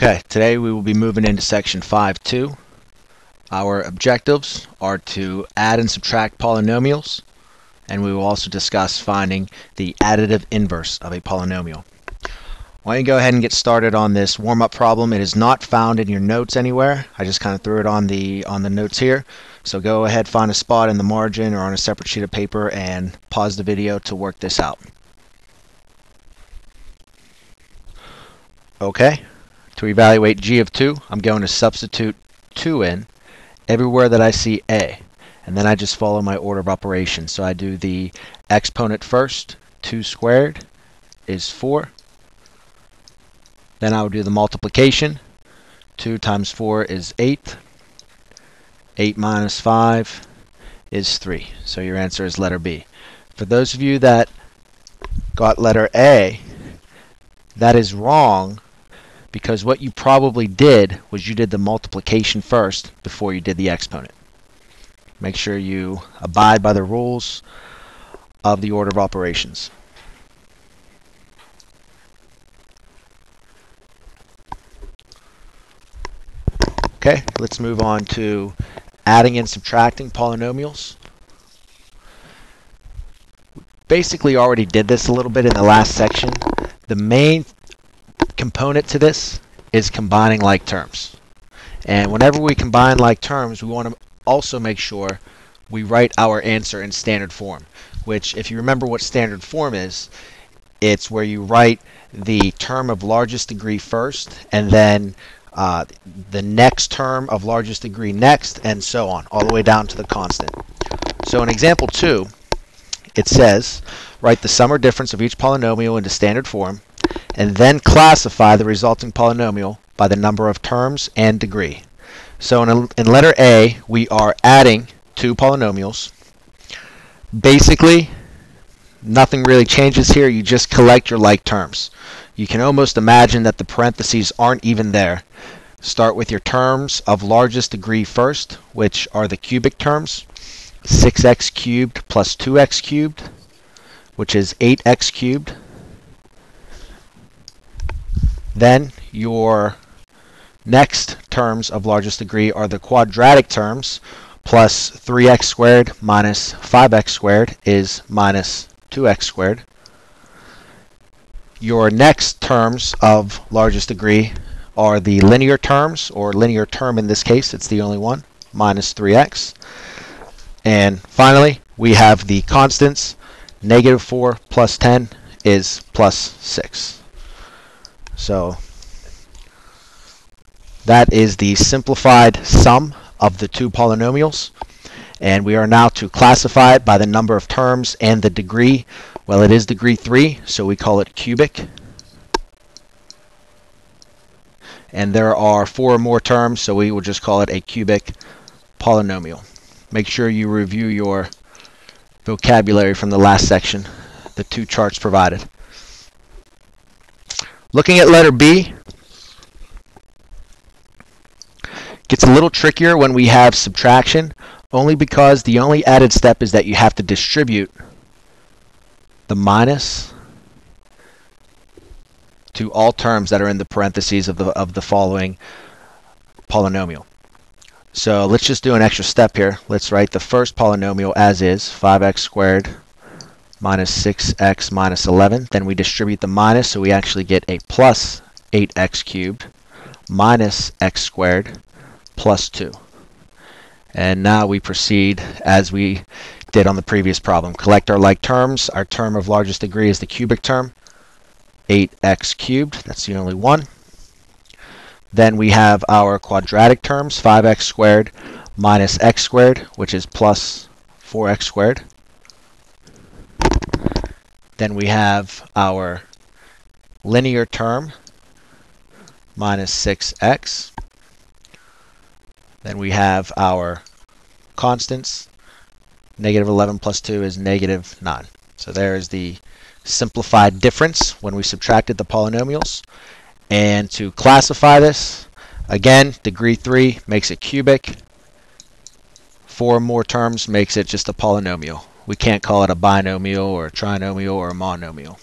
Okay, today we will be moving into section 5.2. Our objectives are to add and subtract polynomials, and we will also discuss finding the additive inverse of a polynomial. Why don't you go ahead and get started on this warm-up problem. It is not found in your notes anywhere. I just kind of threw it on the notes here. So go ahead, find a spot in the margin or on a separate sheet of paper and pause the video to work this out. Okay. To evaluate g of 2, I'm going to substitute 2 in everywhere that I see a, and then I just follow my order of operations. So I do the exponent first. 2 squared is 4. Then I will do the multiplication. 2 times 4 is 8. 8 minus 5 is 3. So your answer is letter B. For those of you that got letter A, that is wrong, because what you probably did was you did the multiplication first before you did the exponent. Make sure you abide by the rules of the order of operations. Okay, let's move on to adding and subtracting polynomials. Basically already did this a little bit in the last section. The main component to this is combining like terms. And whenever we combine like terms, we want to also make sure we write our answer in standard form, which, if you remember what standard form is, it's where you write the term of largest degree first, and then the next term of largest degree next, and so on, all the way down to the constant. So in example 2, it says, write the sum or difference of each polynomial into standard form, and then classify the resulting polynomial by the number of terms and degree. So in letter A, we are adding two polynomials. Basically, nothing really changes here. You just collect your like terms. You can almost imagine that the parentheses aren't even there. Start with your terms of largest degree first, which are the cubic terms. 6x cubed plus 2x cubed, which is 8x cubed. Then your next terms of largest degree are the quadratic terms. Plus 3x squared minus 5x squared is minus 2x squared. Your next terms of largest degree are the linear terms, or linear term in this case, it's the only one, minus 3x. And finally, we have the constants. Negative 4 plus 10 is plus 6. So that is the simplified sum of the two polynomials. And we are now to classify it by the number of terms and the degree. Well, it is degree 3, so we call it cubic. And there are 4 or more terms, so we will just call it a cubic polynomial. Make sure you review your vocabulary from the last section, the 2 charts provided. Looking at letter B, gets a little trickier when we have subtraction, only because the only added step is that you have to distribute the minus to all terms that are in the parentheses of the following polynomial. So let's just do an extra step here. Let's write the first polynomial as is, 5x squared minus 6x minus 11. Then we distribute the minus, so we actually get a plus 8x cubed minus x squared plus 2. And now we proceed as we did on the previous problem. Collect our like terms. Our term of largest degree is the cubic term, 8x cubed. That's the only one. Then we have our quadratic terms, 5x squared minus x squared, which is plus 4x squared. Then we have our linear term, minus 6x. Then we have our constants. Negative 11 plus 2 is negative 9. So there is the simplified difference when we subtracted the polynomials. And to classify this, again, degree 3 makes it cubic. 4 or more terms makes it just a polynomial. We can't call it a binomial or a trinomial or a monomial.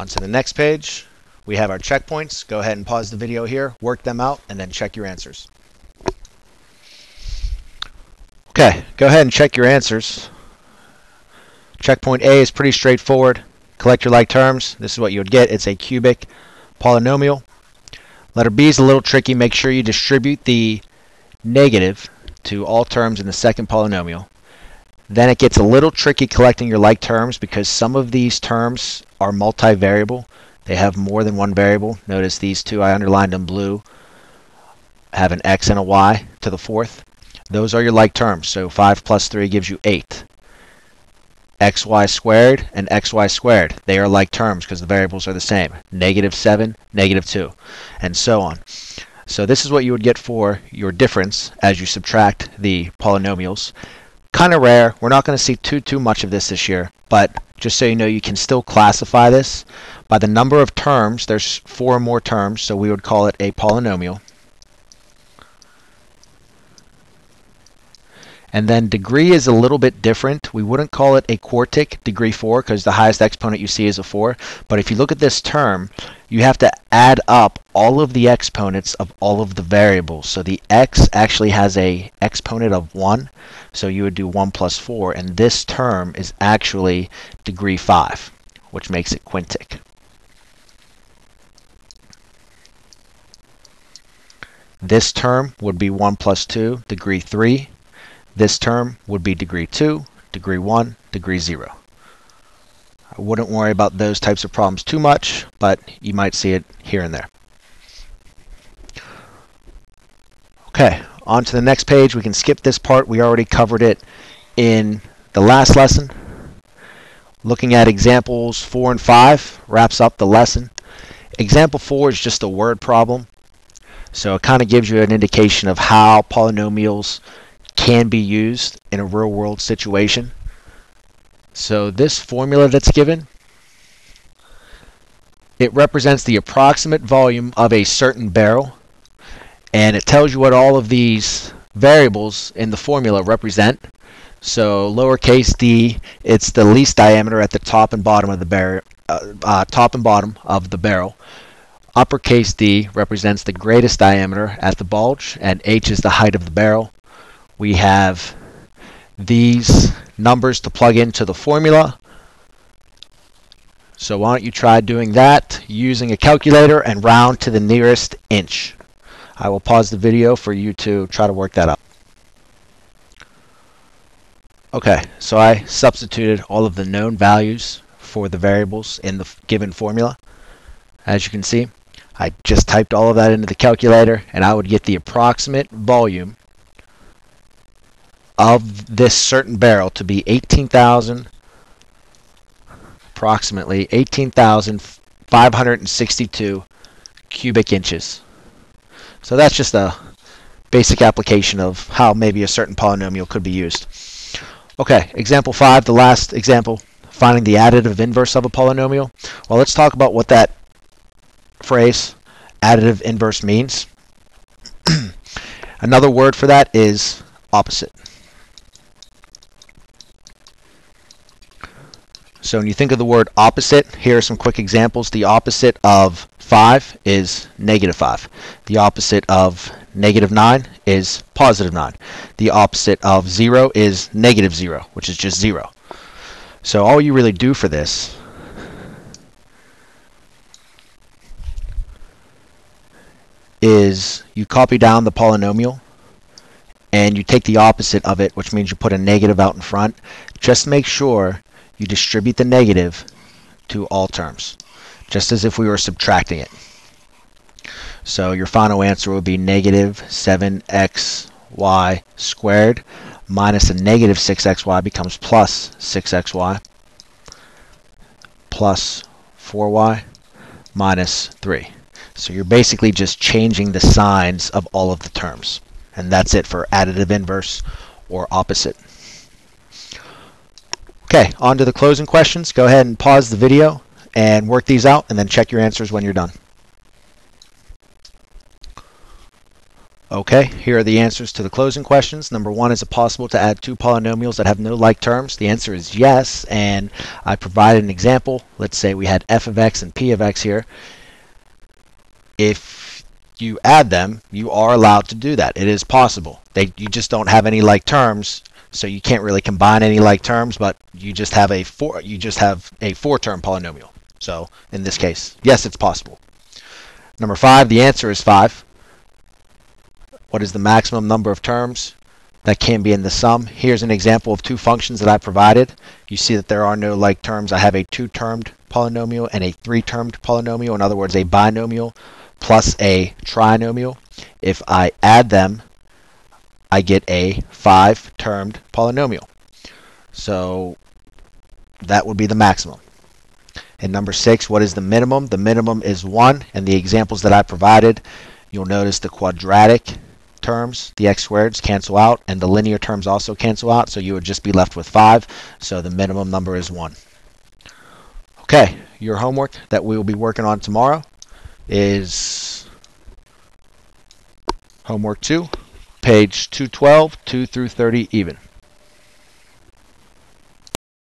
On to the next page. We have our checkpoints. Go ahead and pause the video here, work them out, and then check your answers. Okay, go ahead and check your answers. Checkpoint A is pretty straightforward. Collect your like terms. This is what you would get. It's a cubic polynomial. Letter B is a little tricky. Make sure you distribute the negative to all terms in the second polynomial. Then it gets a little tricky collecting your like terms because some of these terms are multivariable. They have more than one variable. Notice these two I underlined in blue have an x and a y to the fourth. Those are your like terms. So 5 plus 3 gives you 8. xy squared and xy squared. They are like terms because the variables are the same. -7, -2, and so on. So this is what you would get for your difference as you subtract the polynomials. Kind of rare. We're not going to see too much of this year, but just so you know, you can still classify this by the number of terms. There's 4 or more terms, so we would call it a polynomial. And then degree is a little bit different. We wouldn't call it a quartic, degree 4, because the highest exponent you see is a 4. But if you look at this term, you have to add up all of the exponents of all of the variables. So the x actually has a exponent of 1. So you would do 1 plus 4. And this term is actually degree 5, which makes it quintic. This term would be 1 plus 2, degree 3. This term would be degree 2, degree 1, degree 0. I wouldn't worry about those types of problems too much, but you might see it here and there. Okay, on to the next page. We can skip this part. We already covered it in the last lesson. Looking at examples 4 and 5 wraps up the lesson. Example 4 is just a word problem. So it kind of gives you an indication of how polynomials can be used in a real-world situation. So this formula that's given, it represents the approximate volume of a certain barrel, and it tells you what all of these variables in the formula represent. So lowercase d, it's the least diameter at the top and bottom of the barrel. Uppercase D represents the greatest diameter at the bulge, and h is the height of the barrel. We have these numbers to plug into the formula. So why don't you try doing that using a calculator and round to the nearest inch. I will pause the video for you to try to work that out. Okay, so I substituted all of the known values for the variables in the given formula. As you can see, I just typed all of that into the calculator, and I would get the approximate volume of this certain barrel to be approximately 18,562 cubic inches. So that's just a basic application of how maybe a certain polynomial could be used. Okay, example 5, the last example, finding the additive inverse of a polynomial. Well, let's talk about what that phrase, additive inverse, means. Another word for that is opposite. So when you think of the word opposite, here are some quick examples. The opposite of 5 is -5. The opposite of -9 is +9. The opposite of 0 is -0, which is just 0. So all you really do for this is you copy down the polynomial and you take the opposite of it, which means you put a negative out in front. Just make sure you distribute the negative to all terms, just as if we were subtracting it. So your final answer would be -7xy squared minus a -6xy becomes plus 6xy plus 4y minus 3. So you're basically just changing the signs of all of the terms. And that's it for additive inverse or opposite. Okay, on to the closing questions. Go ahead and pause the video and work these out, and then check your answers when you're done. Okay, here are the answers to the closing questions. Number 1, is it possible to add two polynomials that have no like terms? The answer is yes, and I provided an example. Let's say we had f of x and p of x here. If you add them, you are allowed to do that. It is possible. You just don't have any like terms, so you can't really combine any like terms, but you just have a four-term polynomial. So in this case, yes, it's possible. Number 5, the answer is 5. What is the maximum number of terms that can be in the sum? Here's an example of two functions that I provided. You see that there are no like terms. I have a 2-termed polynomial and a 3-termed polynomial, in other words, a binomial plus a trinomial. If I add them, I get a 5-termed polynomial. So that would be the maximum. And number 6, what is the minimum? The minimum is 1, and the examples that I provided, you'll notice the quadratic terms, the x squareds, cancel out, and the linear terms also cancel out, so you would just be left with 5, so the minimum number is 1. Okay, your homework that we will be working on tomorrow is homework 2, page 212, 2 through 30 even.